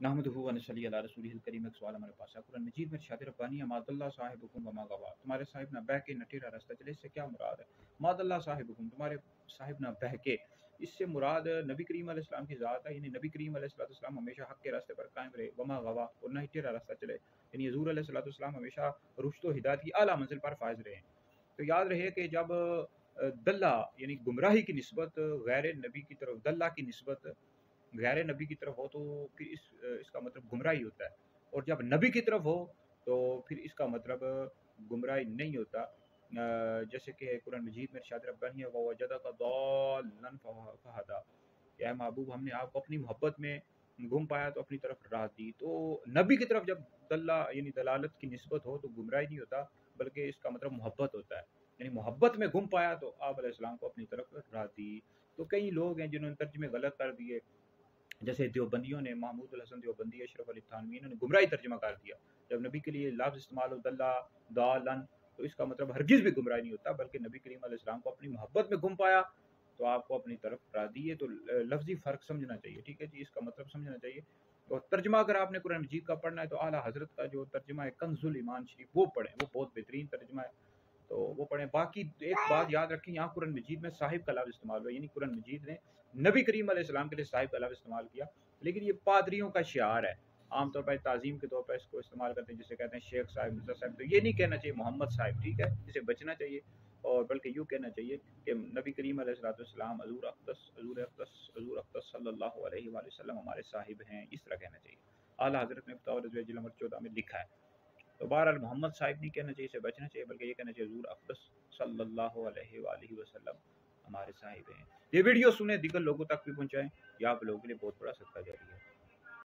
नहमदुहु व नसल्ली अला रसूलिहिल करीम। एक सवाल हमारे पास है कुरान मजीद में इरशाद रब्बानी मादल्ला साहिबुकुम वमा गवा, तुम्हारे साहिब ना बहके न टेढ़ा रास्ता चले, इससे क्या मुराद है? मादल्ला साहिबुकुम, तुम्हारे साहिब ना बहके, इससे मुराद नबी करीम अलैहिस्सलाम की ज़ात है, यानी नबी करीम अलैहिस्सलाम हमेशा हक़ के रास्ते पर कायम रहे, वमा गवा, और न ही टेढ़ा रास्ता चले, यानी हुज़ूर अलैहिस्सलाम हमेशा रुश्द व हिदायत की आला मंजिल पर फाइज रहे। तो याद रहे कि जब दल्ला यानी गुमराही की निस्बत गैर नबी की तरफ, दल्ला की निस्बत गैर नबी की तरफ हो तो फिर इसका मतलब गुमराही होता है, और जब नबी की तरफ हो तो फिर इसका मतलब गुमराही नहीं होता। जैसे कि कुरान मजीद में इरशाद रब्बानी है ववजदका दाल्लन फहदा, कि ऐ महबूब हमने आपको अपनी मोहब्बत में गुम पाया तो अपनी तरफ राह दी। तो नबी की तरफ जब दल्ला यानी दलालत की निस्बत हो तो गुमराही नहीं होता, बल्कि इसका मतलब मोहब्बत होता है, यानी मोहब्बत में गुम पाया तो आप अलैहिस्सलाम को अपनी तरफ राह दी। तो कई लोग हैं जिन्होंने तर्जुमे गलत कर दिए, जैसे देवबंदियों ने, महमूद उल हसन देवबंदी, अशरफ अली थानवी, इन्होंने गुमराही तर्जुमा कर दिया। जब नबी के लिए लफ्ज़ इस्तेमाल हो दल्ला दालन, तो इसका मतलब हरगिज़ भी गुमराही नहीं होता, बल्कि नबी करीम अलैहि सलाम को अपनी मोहब्बत में गुम पाया तो आपको अपनी तरफ रा दिए। तो लफ्ज़ी फ़र्क समझना चाहिए, ठीक है जी, इसका मतलब समझना चाहिए। और तर्जुमा अगर आपने कुरान मजीद का पढ़ना है तो आला हज़रत का जो तर्जुमा है कंजुल ईमान शरीफ वो पढ़ें, वो बहुत बेहतरीन तर्जुमा है, तो वो पढ़ें। बाकी एक बात याद रखें, यहाँ कुरान मजीद में साहिब का लफ्ज़ इस्तेमाल हुआ, यानी कुरान मजीद ने नबी करीम अलैहिस्सलाम के लिए साहिब का लफ्ज़ इस्तेमाल किया, लेकिन ये पादरियों का शिआर है, आमतौर पर ताज़ीम के तौर पर इसको इस्तेमाल करते हैं, जिसे कहते हैं शेख साहिब, मिर्ज़ा साहिब। तो ये नहीं कहना चाहिए मोहम्मद साहिब, ठीक है, इसे बचना चाहिए, और बल्कि यूँ कहना चाहिए कि नबी करीम अलैहिस्सलाम हज़ूर अक़दस हज़ूर अक़दस हज़ूर अक़दस सल्लल्लाहु अलैहि वसल्लम हमारे साहिब हैं, इस तरह कहना चाहिए। आला हज़रत ने फ़तवा रज़विया जिल्द नंबर 14 में लिखा है। तो बहरहाल मोहम्मद साहिब नहीं कहना चाहिए, इसे बचना चाहिए, बल्कि ये कहना चाहिए हज़ूर अक़दस सल्लल्लाहु अलैहि वसल्लम हमारे साहिब हैं। ये वीडियो सुने, दीगर लोगों तक भी पहुँचाएँ, ये आप लोगों के लिए बहुत बड़ा सदका जारिया है।